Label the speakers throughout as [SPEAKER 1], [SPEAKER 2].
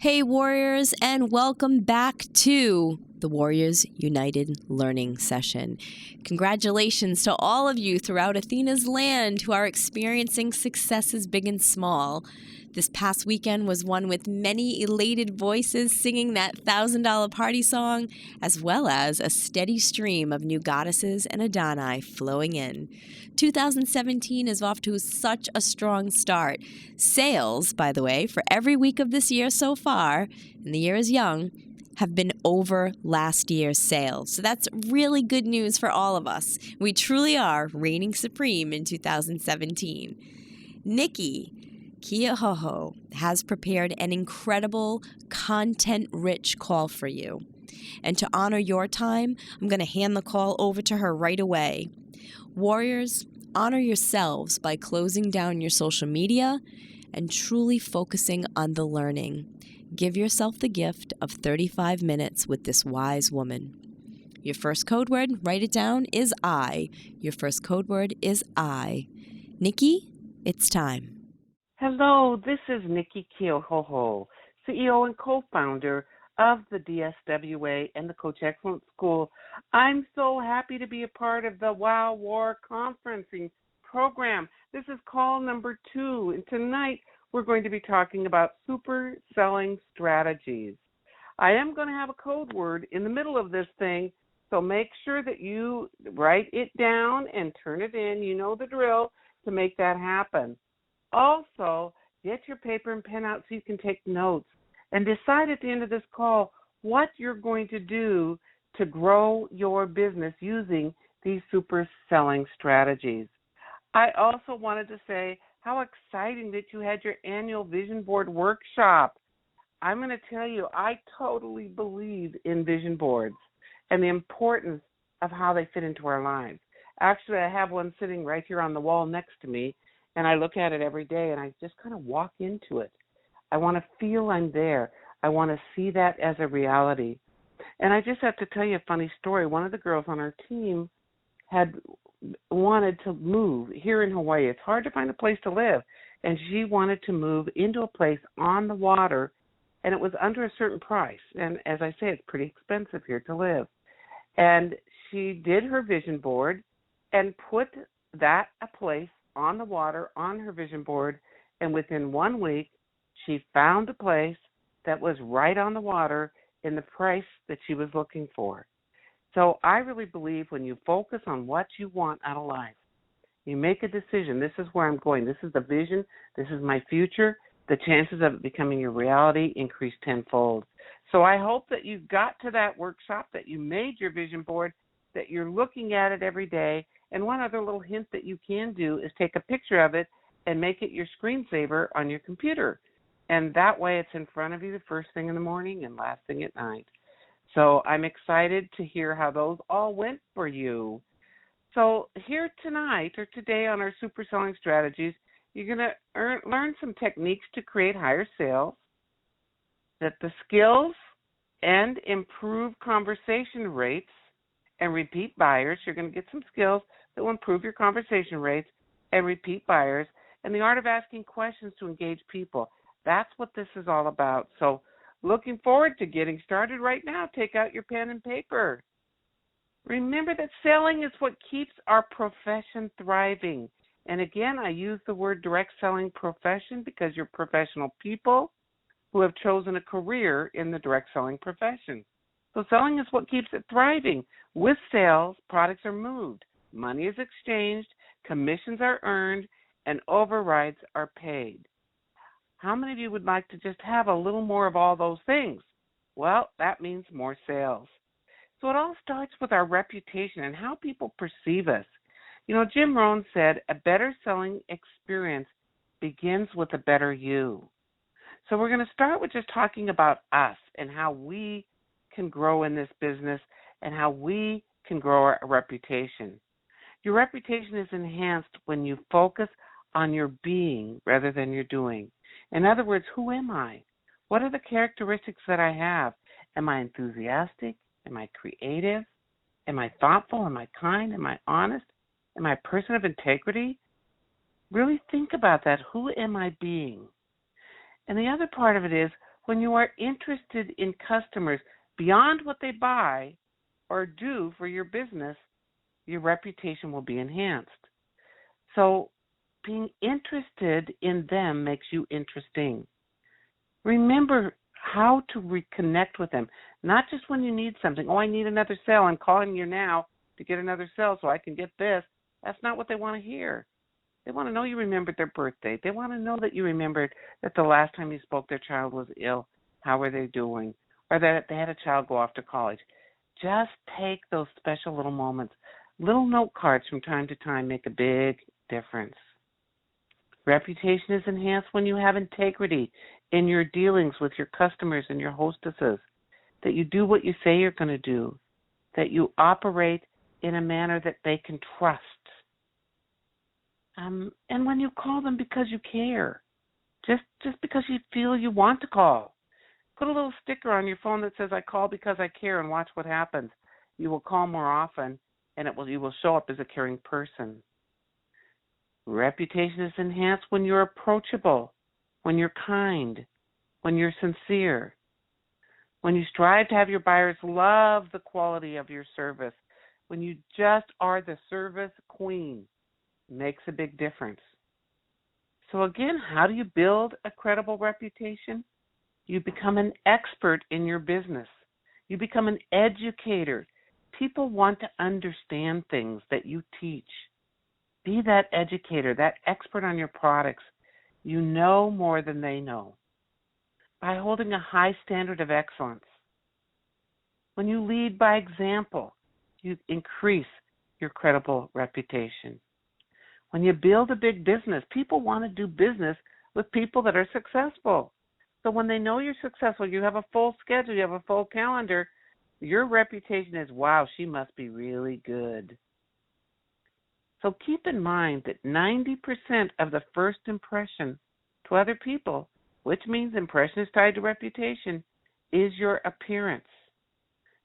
[SPEAKER 1] Hey, Warriors, and welcome back to the Warriors United Learning Session. Congratulations to all of you throughout Athena's land who are experiencing successes big and small. This past weekend was one with many elated voices singing that $1,000 party song, as well as a steady stream of new Goddesses and Adoni flowing in. 2017 is off to such a strong start. Sales, by the way, for every week of this year so far, and the year is young, have been over last year's sales. So that's really good news for all of us. We truly are reigning supreme in 2017. Nicki, Keohohou, has prepared an incredible, content-rich call for you. And to honor your time, I'm going to hand the call over to her right away. Warriors, honor yourselves by closing down your social media and truly focusing on the learning. Give yourself the gift of 35 minutes with this wise woman. Your first code word, write it down, is I. Your first code word is I. Nicki, it's time.
[SPEAKER 2] Hello, this is Nicki Keohohou, CEO and co-founder of the DSWA and the Coach Excellence School. I'm so happy to be a part of the Wow War Conferencing program. This is call number 2, and tonight we're going to be talking about super selling strategies. I am going to have a code word in the middle of this thing, so make sure that you write it down and turn it in. You know the drill to make that happen. Also, get your paper and pen out so you can take notes and decide at the end of this call what you're going to do to grow your business using these super selling strategies. I also wanted to say how exciting that you had your annual vision board workshop. I'm going to tell you, I totally believe in vision boards and the importance of how they fit into our lives. Actually, I have one sitting right here on the wall next to me, and I look at it every day, and I just kind of walk into it. I want to feel I'm there. I want to see that as a reality. And I just have to tell you a funny story. One of the girls on our team had wanted to move here in Hawaii. It's hard to find a place to live. And she wanted to move into a place on the water, and it was under a certain price. And as I say, it's pretty expensive here to live. And she did her vision board and put that a place on the water on her vision board, and within 1 week, she found a place that was right on the water in the price that she was looking for. So I really believe when you focus on what you want out of life, you make a decision. This is where I'm going. This is the vision. This is my future. The chances of it becoming your reality increase tenfold. So I hope that you got to that workshop, that you made your vision board, that you're looking at it every day. And one other little hint that you can do is take a picture of it and make it your screensaver on your computer. And that way it's in front of you the first thing in the morning and last thing at night. So I'm excited to hear how those all went for you. So here tonight or today on our super selling strategies, you're going to learn some techniques to create higher sales, that the skills and improve conversation rates and repeat buyers. You're going to get some skills that will improve your conversation rates and repeat buyers, and the art of asking questions to engage people. That's what this is all about. So looking forward to getting started right now. Take out your pen and paper. Remember that selling is what keeps our profession thriving. And again, I use the word direct selling profession because you're professional people who have chosen a career in the direct selling profession. So selling is what keeps it thriving. With sales, products are moved, money is exchanged, commissions are earned, and overrides are paid. How many of you would like to just have a little more of all those things? Well, that means more sales. So it all starts with our reputation and how people perceive us. You know, Jim Rohn said, a better selling experience begins with a better you. So we're going to start with just talking about us and how we can grow in this business and how we can grow our reputation. Your reputation is enhanced when you focus on your being rather than your doing. In other words, who am I? What are the characteristics that I have? Am I enthusiastic? Am I creative? Am I thoughtful? Am I kind? Am I honest? Am I a person of integrity? Really think about that. Who am I being? And the other part of it is, When you are interested in customers beyond what they buy or do for your business, your reputation will be enhanced. So being interested in them makes you interesting. Remember how to reconnect with them, not just when you need something. Oh, I need another sale. I'm calling you now to get another sale so I can get this. That's not what they want to hear. They want to know you remembered their birthday. They want to know that you remembered that the last time you spoke, their child was ill. How are they doing? Or that they had a child go off to college. Just take those special little moments. Little note cards from time to time make a big difference. Reputation is enhanced when you have integrity in your dealings with your customers and your hostesses, that you do what you say you're going to do, that you operate in a manner that they can trust. And when you call them because you care, just because you feel you want to call. Put a little sticker on your phone that says, I call because I care, and watch what happens. You will call more often, and you will show up as a caring person. Reputation is enhanced when you're approachable, when you're kind, when you're sincere, when you strive to have your buyers love the quality of your service, when you just are the service queen. Makes a big difference. So again, how do you build a credible reputation? You become an expert in your business. You become an educator. People want to understand things that you teach. Be that educator, that expert on your products. You know more than they know. By holding a high standard of excellence. When you lead by example, you increase your credible reputation. When you build a big business, people want to do business with people that are successful. So when they know you're successful, you have a full schedule, you have a full calendar, your reputation is, wow, she must be really good. So keep in mind that 90% of the first impression to other people, which means impression is tied to reputation, is your appearance.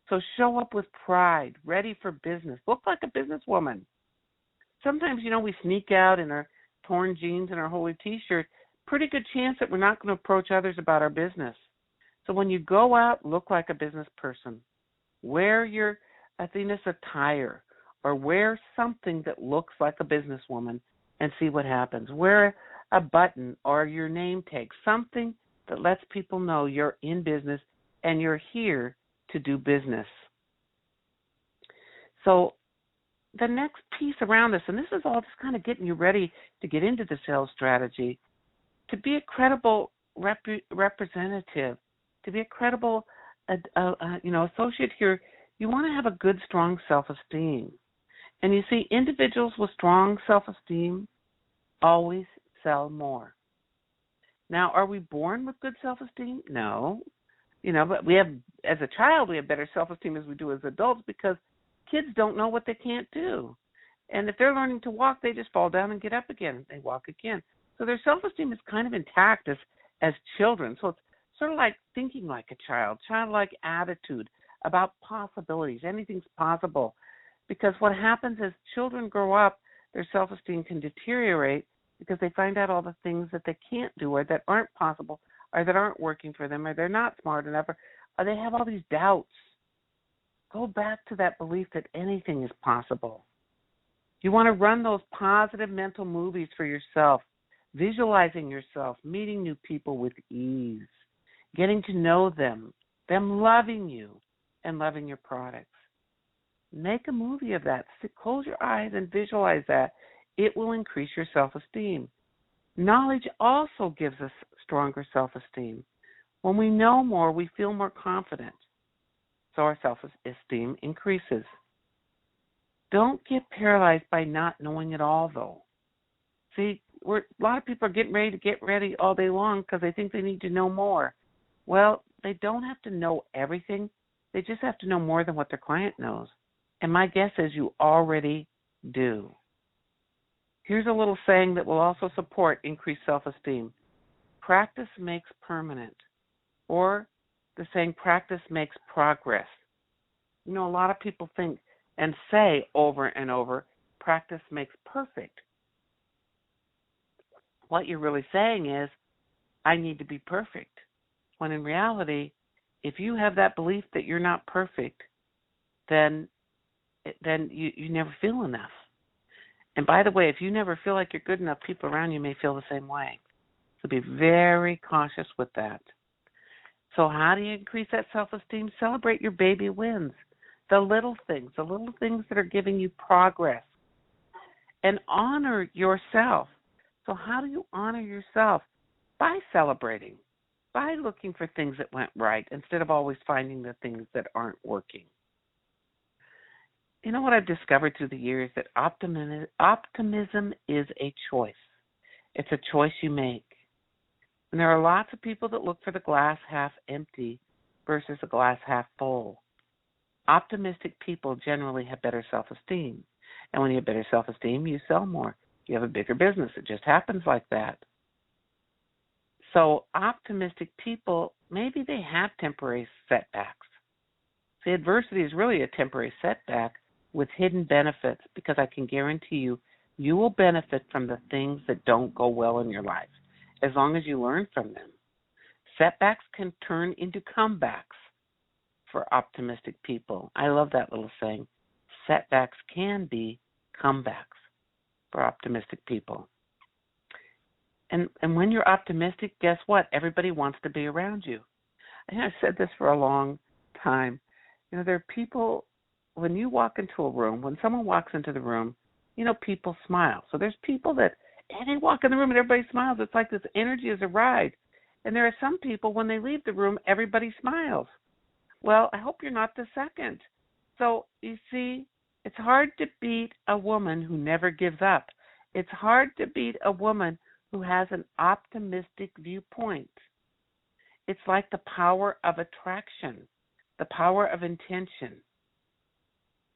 [SPEAKER 2] So show up with pride, ready for business. Look like a businesswoman. Sometimes, we sneak out in our torn jeans and our holy T-shirt. Pretty good chance that we're not going to approach others about our business. So when you go out, look like a business person. Wear your Athena's attire or wear something that looks like a businesswoman and see what happens. Wear a button or your name tag, something that lets people know you're in business and you're here to do business. So the next piece around this, and this is all just kind of getting you ready to get into the sales strategy, to be a credible representative, to be a credible associate here, you want to have a good, strong self-esteem. And you see, individuals with strong self-esteem always sell more. Now, are we born with good self-esteem? No. But we have, as a child, we have better self-esteem as we do as adults because kids don't know what they can't do. And if they're learning to walk, they just fall down and get up again. They walk again. So their self-esteem is kind of intact as children. So it's sort of like thinking like a child, childlike attitude about possibilities. Anything's possible. Because what happens as children grow up, their self-esteem can deteriorate because they find out all the things that they can't do or that aren't possible or that aren't working for them or they're not smart enough or they have all these doubts. Go back to that belief that anything is possible. You want to run those positive mental movies for yourself, visualizing yourself, meeting new people with ease, getting to know them loving you and loving your products. Make a movie of that. Close your eyes and visualize that. It will increase your self-esteem. Knowledge also gives us stronger self-esteem. When we know more, we feel more confident. So our self-esteem increases. Don't get paralyzed by not knowing it all, though. See, a lot of people are getting ready all day long because they think they need to know more. Well, they don't have to know everything. They just have to know more than what their client knows. And my guess is you already do. Here's a little saying that will also support increased self-esteem. Practice makes permanent. Or the saying, practice makes progress. A lot of people think and say over and over, practice makes perfect. What you're really saying is, I need to be perfect. when in reality, if you have that belief that you're not perfect, then you never feel enough. And by the way, if you never feel like you're good enough, people around you may feel the same way. So be very cautious with that. So how do you increase that self-esteem? Celebrate your baby wins, the little things that are giving you progress. And honor yourself. So how do you honor yourself? By celebrating, by looking for things that went right instead of always finding the things that aren't working. You know what I've discovered through the years? That optimism is a choice. It's a choice you make. And there are lots of people that look for the glass half empty versus the glass half full. Optimistic people generally have better self-esteem. And when you have better self-esteem, you sell more. You have a bigger business. It just happens like that. So optimistic people, maybe they have temporary setbacks. See, adversity is really a temporary setback with hidden benefits, because I can guarantee you, you will benefit from the things that don't go well in your life, as long as you learn from them. Setbacks can turn into comebacks for optimistic people. I love that little saying. Setbacks can be comebacks for optimistic people. And when you're optimistic, guess what? Everybody wants to be around you. And I've said this for a long time. You know, there are people, when you walk into a room, when someone walks into the room, you know, people smile. So there's people that, and they walk in the room and everybody smiles. It's like this energy is a ride. And there are some people, when they leave the room, everybody smiles. Well, I hope you're not the second. So, you see, it's hard to beat a woman who never gives up. It's hard to beat a woman who has an optimistic viewpoint. It's like the power of attraction, the power of intention.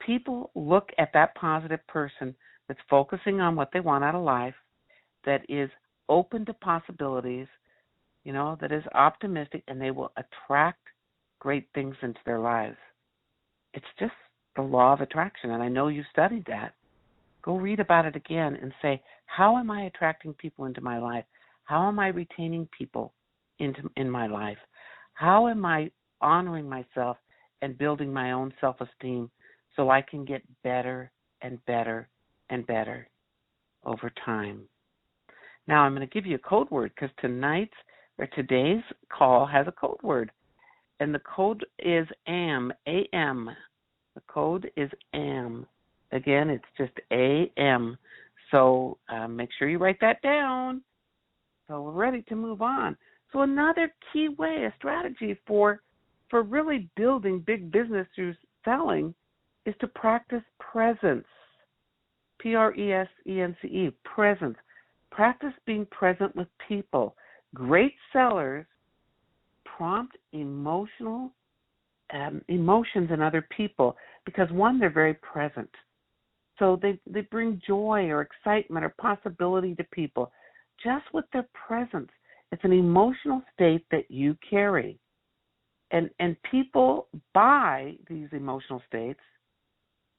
[SPEAKER 2] People look at that positive person that's focusing on what they want out of life, that is open to possibilities, you know, that is optimistic, and they will attract great things into their lives. It's just the law of attraction, and I know you studied that. Go read about it again and say, how am I attracting people into my life? How am I retaining people in my life? How am I honoring myself and building my own self-esteem so I can get better and better and better over time? Now I'm going to give you a code word, because today's call has a code word. And the code is AM, A-M. The code is AM. Again, it's just AM. So make sure you write that down. So we're ready to move on. So another key way, a strategy for really building big business through selling is to practice presence. Presence, presence. Practice being present with people. Great sellers prompt emotions in other people because, one, they're very present. So they bring joy or excitement or possibility to people just with their presence. It's an emotional state that you carry. And people buy these emotional states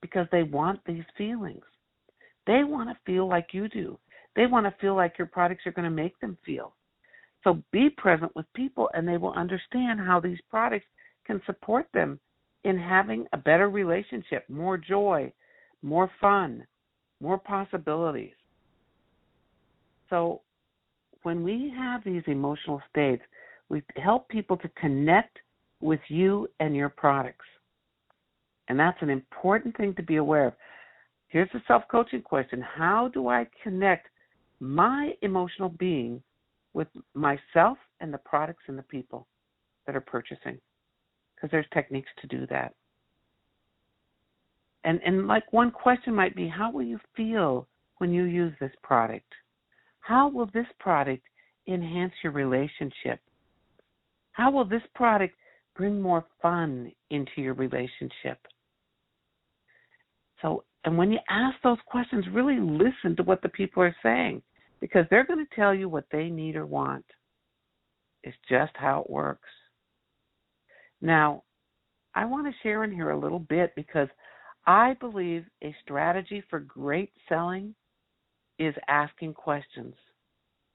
[SPEAKER 2] because they want these feelings. They want to feel like you do. They want to feel like your products are going to make them feel. So be present with people, and they will understand how these products can support them in having a better relationship, more joy, more fun, more possibilities. So when we have these emotional states, we help people to connect with you and your products. And that's an important thing to be aware of. Here's the self-coaching question. How do I connect my emotional being with myself and the products and the people that are purchasing? Because there's techniques to do that. And like one question might be, how will you feel when you use this product? How will this product enhance your relationship? How will this product bring more fun into your relationship? So, and when you ask those questions, really listen to what the people are saying, because they're going to tell you what they need or want. It's just how it works. Now, I want to share in here a little bit, because I believe a strategy for great selling is asking questions.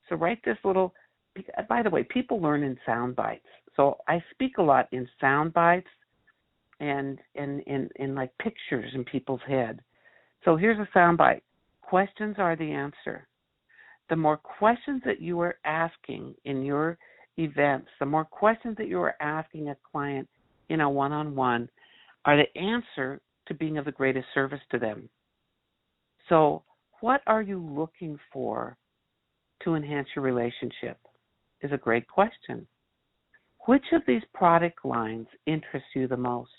[SPEAKER 2] So write this little, by the way, people learn in sound bites. So I speak a lot in sound bites and in like pictures in people's head. So here's a sound bite. Questions are the answer. The more questions that you are asking in your events, the more questions that you are asking a client in a one-on-one are the answer to being of the greatest service to them. So what are you looking for to enhance your relationship is a great question. Which of these product lines interests you the most?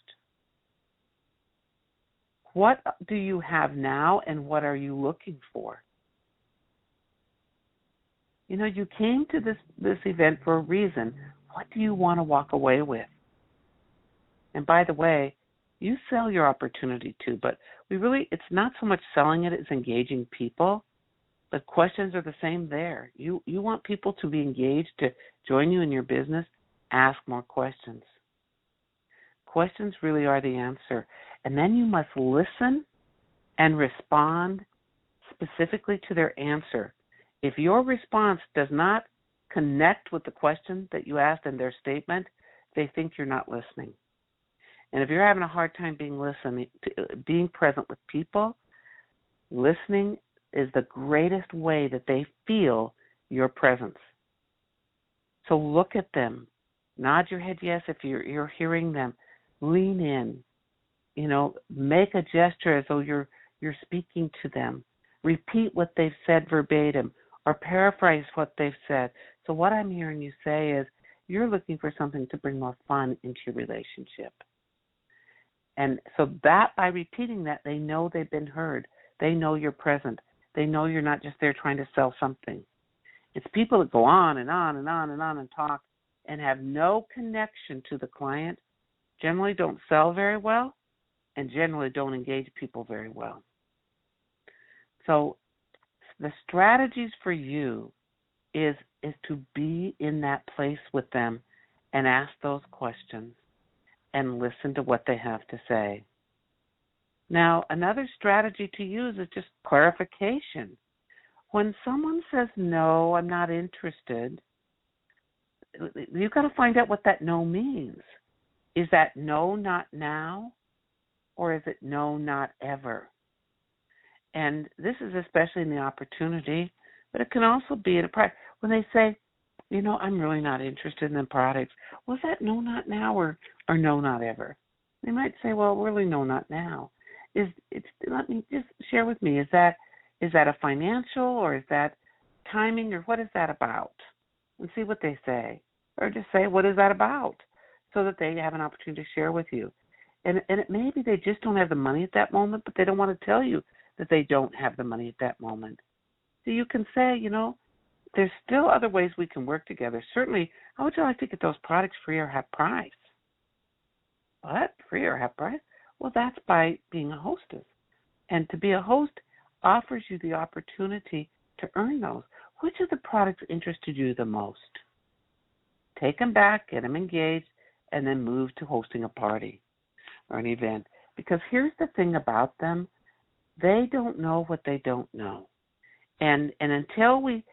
[SPEAKER 2] What do you have now and what are you looking for? You know, you came to this event for a reason. What do you want to walk away with? And by the way, you sell your opportunity too, but it's not so much selling it, it's engaging people. But questions are the same there. You want people to be engaged, to join you in your business. Ask more questions. Questions really are the answer. And then you must listen and respond specifically to their answer. If your response does not connect with the question that you asked in their statement, they think you're not listening. And if you're having a hard time being present with people, listening is the greatest way that they feel your presence. So look at them. Nod your head yes if you're hearing them. Lean in. You know, make a gesture as though you're speaking to them. Repeat what they've said verbatim or paraphrase what they've said. So what I'm hearing you say is you're looking for something to bring more fun into your relationship. And so that by repeating that, they know they've been heard. They know you're present. They know you're not just there trying to sell something. It's people that go on and on and on and on and talk and have no connection to the client, generally don't sell very well, and generally don't engage people very well. So the strategies for you is to be in that place with them and ask those questions and listen to what they have to say. Now, another strategy to use is just clarification. When someone says, no, I'm not interested, you've got to find out what that no means. Is that no, not now? Or is it no, not ever? And this is especially in the opportunity, but it can also be in a product. When they say, you know, I'm really not interested in the products, was that no, not now or no, not ever? They might say, well, really no, not now. Let me just share with me, is that a financial or is that timing or what is that about? And see what they say. Or just say, what is that about? So that they have an opportunity to share with you. And it may be they just don't have the money at that moment, but they don't want to tell you that they don't have the money at that moment. So you can say, you know, there's still other ways we can work together. Certainly, how would you like to get those products free or half price? What? Free or half price? Well, that's by being a hostess. And to be a host offers you the opportunity to earn those. Which of the products interested you the most? Take them back, get them engaged, and then move to hosting a party or an event. Because here's the thing about them. They don't know what they don't know. And until we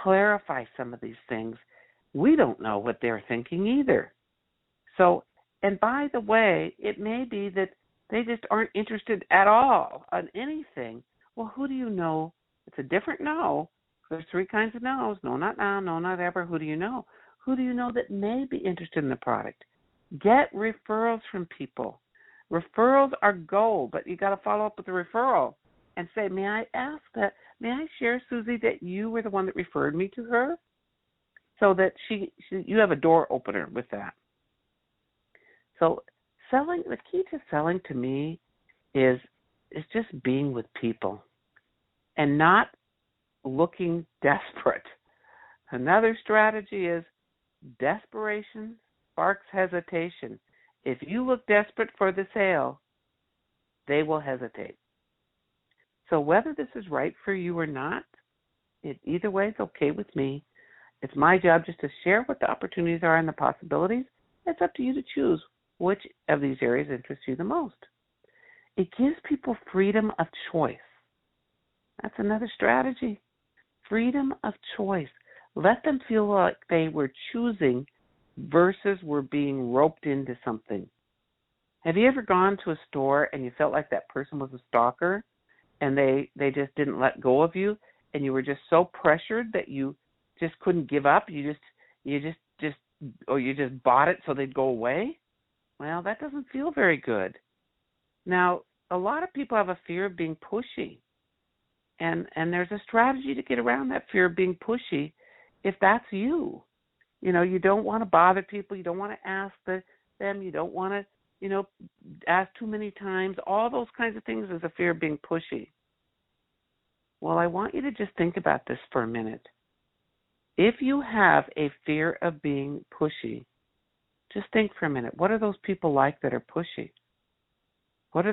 [SPEAKER 2] clarify some of these things, we don't know what they're thinking either. So, and by the way, it may be that they just aren't interested at all on anything. Well, who do you know? It's a different no. There's three kinds of no's. No, not now. No, not ever. Who do you know? Who do you know that may be interested in the product? Get referrals from people. Referrals are gold, but you got to follow up with the referral and say, may I share, Susie, that you were the one that referred me to her? So that you have a door opener with that. So selling, the key to selling to me is just being with people and not looking desperate. Another strategy is desperation sparks hesitation. If you look desperate for the sale, they will hesitate. So whether this is right for you or not, either way is okay with me. It's my job just to share what the opportunities are and the possibilities. It's up to you to choose which of these areas interests you the most. It gives people freedom of choice. That's another strategy. Freedom of choice. Let them feel like they were choosing versus we're being roped into something. Have you ever gone to a store and you felt like that person was a stalker and they just didn't let go of you and you were just so pressured that you just couldn't give up? You just bought it so they'd go away? Well, that doesn't feel very good. Now, a lot of people have a fear of being pushy. And there's a strategy to get around that fear of being pushy if that's you. You don't want to bother people. You don't want to ask them. You don't want to, ask too many times. All those kinds of things is a fear of being pushy. Well, I want you to just think about this for a minute. If you have a fear of being pushy, just think for a minute. What are those people like that are pushy? What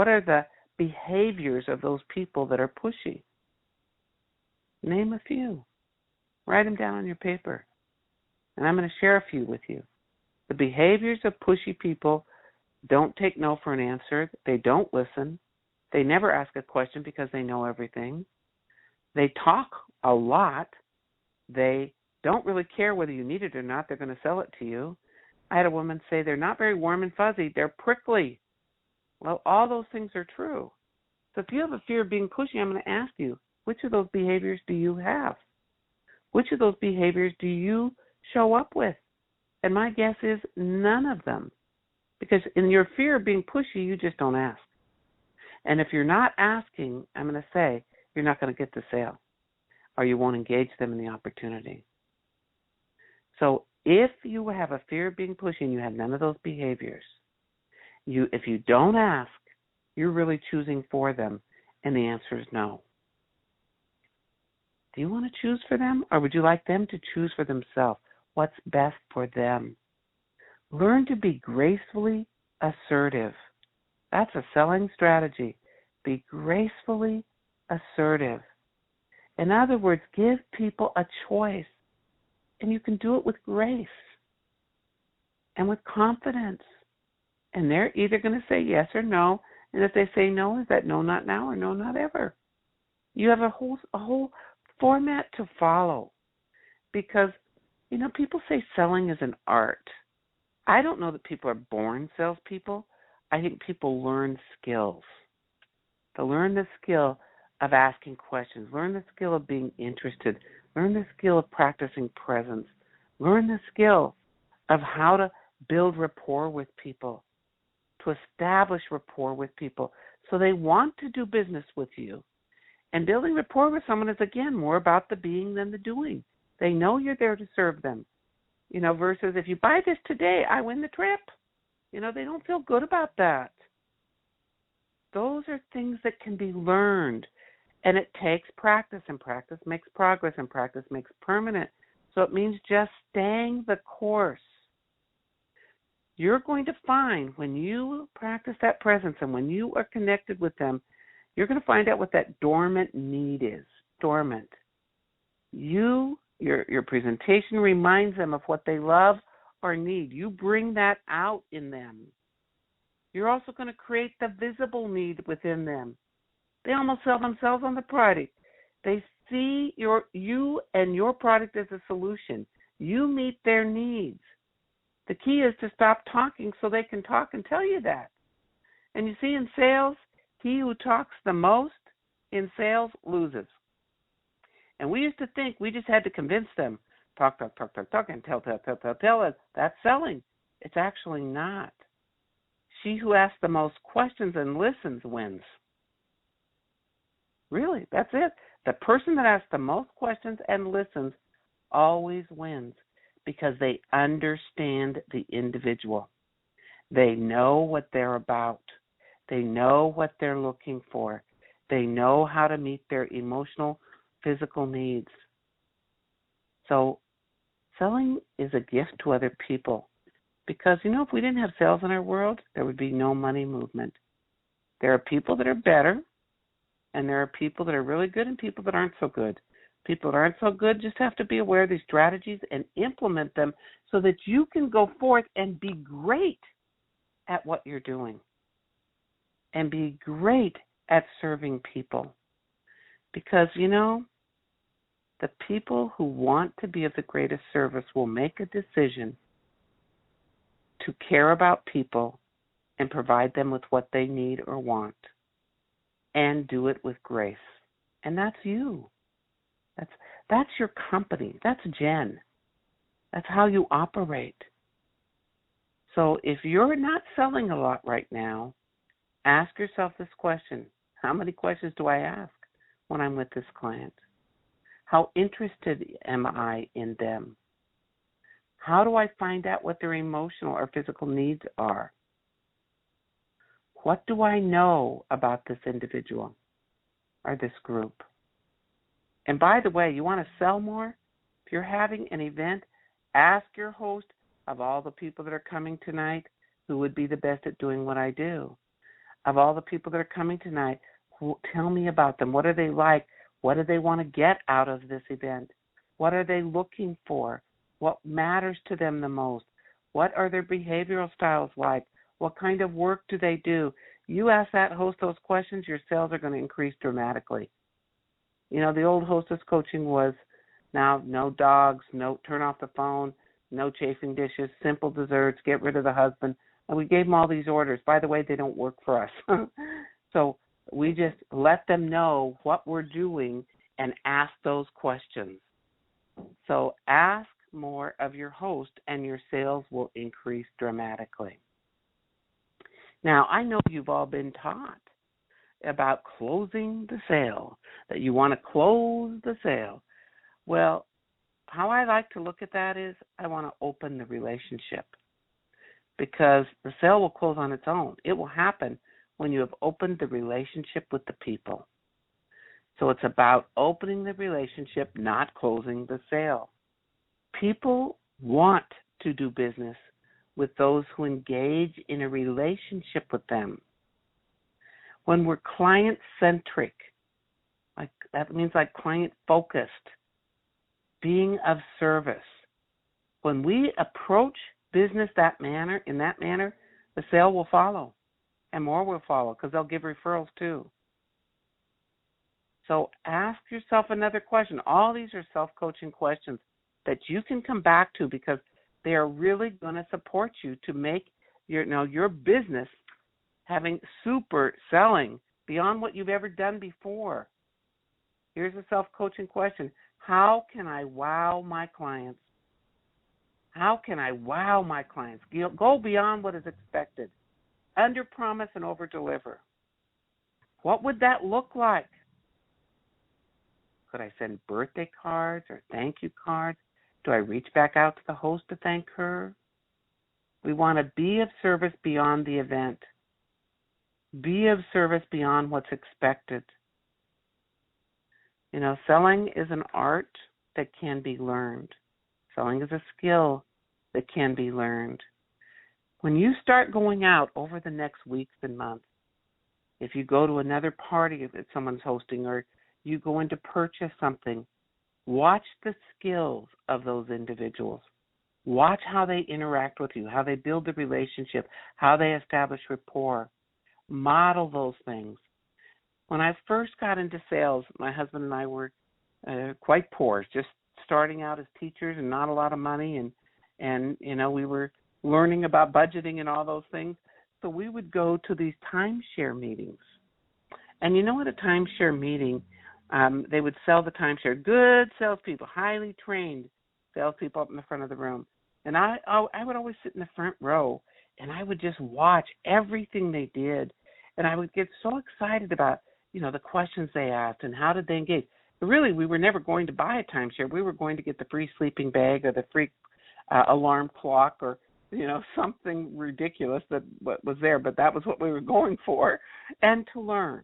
[SPEAKER 2] are the behaviors of those people that are pushy? Name a few. Write them down on your paper. And I'm going to share a few with you. The behaviors of pushy people: don't take no for an answer. They don't listen. They never ask a question because they know everything. They talk a lot. They don't really care whether you need it or not. They're going to sell it to you. I had a woman say they're not very warm and fuzzy. They're prickly. Well, all those things are true. So if you have a fear of being pushy, I'm going to ask you, which of those behaviors do you have? Which of those behaviors do you show up with? And my guess is none of them. Because in your fear of being pushy, you just don't ask. And if you're not asking, I'm going to say, you're not going to get the sale, or you won't engage them in the opportunity. So if you have a fear of being pushy and you have none of those behaviors, if you don't ask, you're really choosing for them, and the answer is no. Do you want to choose for them, or would you like them to choose for themselves? What's best for them? Learn to be gracefully assertive. That's a selling strategy. Be gracefully assertive. In other words, give people a choice, and you can do it with grace and with confidence. And they're either going to say yes or no, and if they say no, is that no, not now, or no, not ever? You have a whole format to follow, because people say selling is an art. I don't know that people are born salespeople. I think people learn skills. To learn the skill of asking questions, learn the skill of being interested, learn the skill of practicing presence, learn the skill of how to build rapport with people, to establish rapport with people so they want to do business with you. And building rapport with someone is, again, more about the being than the doing. They know you're there to serve them, versus if you buy this today, I win the trip. They don't feel good about that. Those are things that can be learned, and it takes practice, and practice makes progress, and practice makes permanent. So it means just staying the course. You're going to find when you practice that presence and when you are connected with them, you're going to find out what that dormant need is. Dormant. Your presentation reminds them of what they love or need. You bring that out in them. You're also going to create the visible need within them. They almost sell themselves on the product. They see you and your product as a solution. You meet their needs. The key is to stop talking so they can talk and tell you that. And you see, in sales, he who talks the most in sales loses. And we used to think we just had to convince them. Talk, and tell. That's selling. It's actually not. She who asks the most questions and listens wins. Really, that's it. The person that asks the most questions and listens always wins, because they understand the individual. They know what they're about. They know what they're looking for. They know how to meet their emotional, physical needs. So selling is a gift to other people, because, if we didn't have sales in our world, there would be no money movement. There are people that are better, and there are people that are really good and people that aren't so good. People that aren't so good just have to be aware of these strategies and implement them so that you can go forth and be great at what you're doing and be great at serving people. Because, the people who want to be of the greatest service will make a decision to care about people and provide them with what they need or want, and do it with grace. And that's you. That's your company. That's Jen. That's how you operate. So if you're not selling a lot right now, ask yourself this question. How many questions do I ask when I'm with this client? How interested am I in them? How do I find out what their emotional or physical needs are? What do I know about this individual or this group? And by the way, you want to sell more? If you're having an event, ask your host, of all the people that are coming tonight, who would be the best at doing what I do? Of all the people that are coming tonight, tell me about them. What are they like? What do they want to get out of this event? What are they looking for? What matters to them the most? What are their behavioral styles like? What kind of work do they do? You ask that host those questions, your sales are going to increase dramatically. You know, the old hostess coaching was now no dogs, no turn off the phone, no chafing dishes, simple desserts, get rid of the husband. And we gave them all these orders. By the way, they don't work for us. So we just let them know what we're doing and ask those questions. So ask more of your host and your sales will increase dramatically. Now, I know you've all been taught about closing the sale, that you want to close the sale. Well, how I like to look at that is I want to open the relationship, because the sale will close on its own. It will happen when you have opened the relationship with the people. So it's about opening the relationship, not closing the sale. People want to do business with those who engage in a relationship with them. When we're client-centric, like that means like client-focused, being of service. When we approach business in that manner, the sale will follow, and more will follow because they'll give referrals too. So ask yourself another question. All these are self-coaching questions that you can come back to because they are really going to support you to make your business having super selling beyond what you've ever done before. Here's a self-coaching question. How can I wow my clients? How can I wow my clients? Go beyond what is expected. Under promise and over deliver. What would that look like? Could I send birthday cards or thank you cards? Do I reach back out to the host to thank her? We want to be of service beyond the event. Be of service beyond what's expected. You know, selling is an art that can be learned. Selling is a skill that can be learned. When you start going out over the next weeks and months, if you go to another party that someone's hosting or you go in to purchase something, watch the skills of those individuals. Watch how they interact with you, how they build the relationship, how they establish rapport. Model those things. When I first got into sales, my husband and I were quite poor, just starting out as teachers and not a lot of money, and we were learning about budgeting and all those things. So we would go to these timeshare meetings. And you know, at a timeshare meeting, they would sell the timeshare. Good salespeople, highly trained salespeople up in the front of the room. And I would always sit in the front row, and I would just watch everything they did. And I would get so excited about, the questions they asked and how did they engage. But really, we were never going to buy a timeshare. We were going to get the free sleeping bag or the free alarm clock or, something ridiculous that was there. But that was what we were going for, and to learn.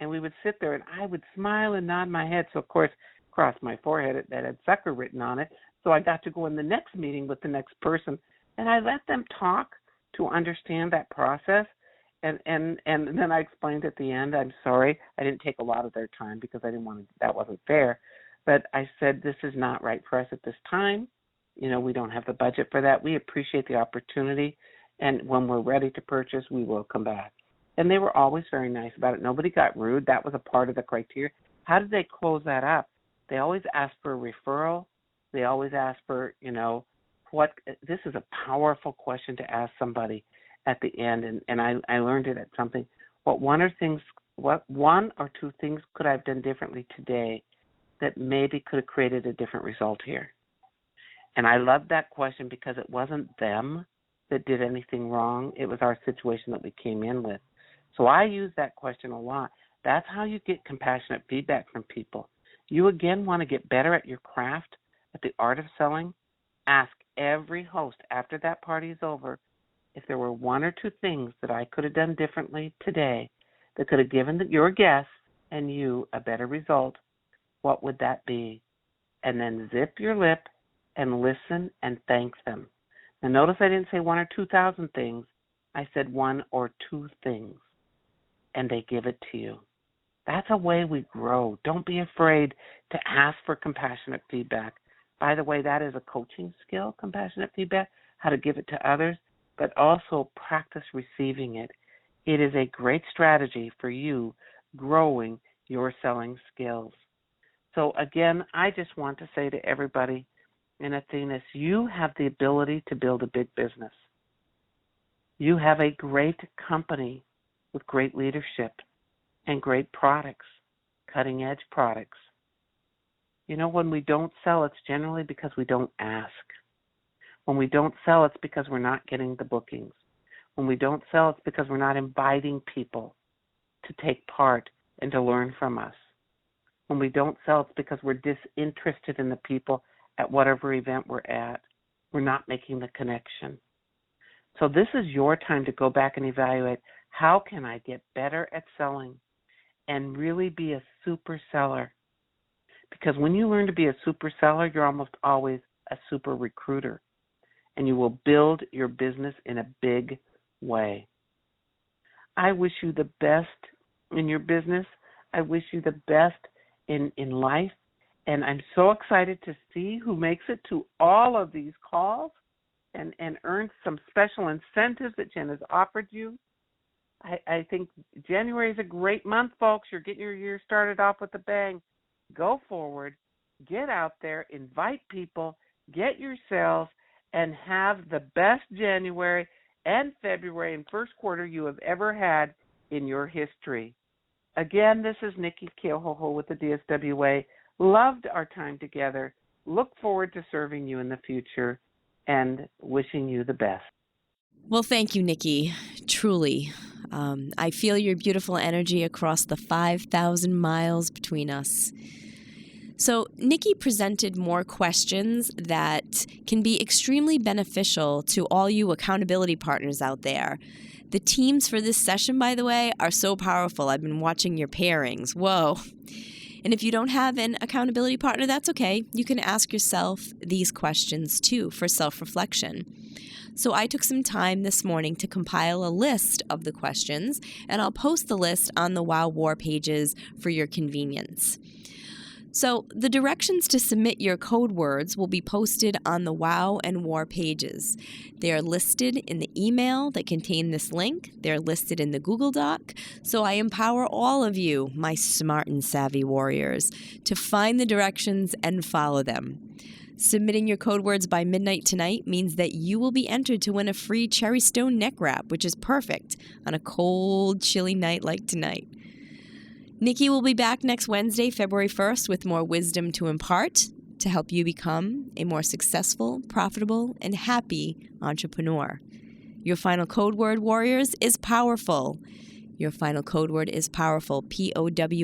[SPEAKER 2] And we would sit there, and I would smile and nod my head. So, of course, across my forehead, that had sucker written on it. So I got to go in the next meeting with the next person, and I let them talk to understand that process. And then I explained at the end, I'm sorry, I didn't take a lot of their time because I didn't want to, that wasn't fair. But I said, this is not right for us at this time. We don't have the budget for that. We appreciate the opportunity. And when we're ready to purchase, we will come back. And they were always very nice about it. Nobody got rude. That was a part of the criteria. How did they close that up? They always asked for a referral. They always asked for, This is a powerful question to ask somebody at the end, and I learned it at something. What one or two things could I have done differently today that maybe could have created a different result here? And I love that question because it wasn't them that did anything wrong. It was our situation that we came in with. So I use that question a lot. That's how you get compassionate feedback from people. You, again, want to get better at your craft, at the art of selling. Ask every host after that party is over if there were one or two things that I could have done differently today that could have given your guests and you a better result. What would that be? And then zip your lip and listen and thank them. Now, notice I didn't say 1 or 2,000 things. I said 1 or 2 things, and they give it to you. That's a way we grow. Don't be afraid to ask for compassionate feedback. By the way, that is a coaching skill, compassionate feedback, how to give it to others, but also practice receiving it. It is a great strategy for you growing your selling skills. So again, I just want to say to everybody in Athena, you have the ability to build a big business. You have a great company with great leadership and great products, cutting-edge products. You know, when we don't sell, it's generally because we don't ask. When we don't sell, it's because we're not getting the bookings. When we don't sell, it's because we're not inviting people to take part and to learn from us. When we don't sell, it's because we're disinterested in the people at whatever event we're at. We're not making the connection. So this is your time to go back and evaluate, how can I get better at selling and really be a super seller? Because when you learn to be a super seller, you're almost always a super recruiter, and you will build your business in a big way. I wish you the best in your business. I wish you the best in life, and I'm so excited to see who makes it to all of these calls and earns some special incentives that Jen has offered you. I think January is a great month, folks. You're getting your year started off with a bang. Go forward, get out there, invite people, get your sales, and have the best January and February and first quarter you have ever had in your history. Again, this is Nicki Keohohou with the DSWA. Loved our time together. Look forward to serving you in the future and wishing you the best.
[SPEAKER 1] Well, thank you, Nicki. Truly. I feel your beautiful energy across the 5,000 miles between us. So Nicki presented more questions that can be extremely beneficial to all you accountability partners out there. The teams for this session, by the way, are so powerful. I've been watching your pairings. Whoa. And if you don't have an accountability partner, that's okay. You can ask yourself these questions too for self-reflection. So I took some time this morning to compile a list of the questions, and I'll post the list on the Wow War pages for your convenience. So the directions to submit your code words will be posted on the Wow and War pages. They are listed in the email that contain this link. They're listed in the Google Doc. So I empower all of you, my smart and savvy warriors, to find the directions and follow them. Submitting your code words by midnight tonight means that you will be entered to win a free cherry stone neck wrap, which is perfect on a cold, chilly night like tonight. Nicki will be back next Wednesday, February 1st, with more wisdom to impart to help you become a more successful, profitable, and happy entrepreneur. Your final code word, warriors, is powerful. Your final code word is powerful, POWERFUL.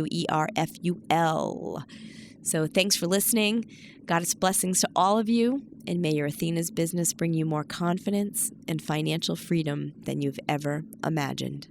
[SPEAKER 1] So thanks for listening. Goddess blessings to all of you, and may your Athena's business bring you more confidence and financial freedom than you've ever imagined.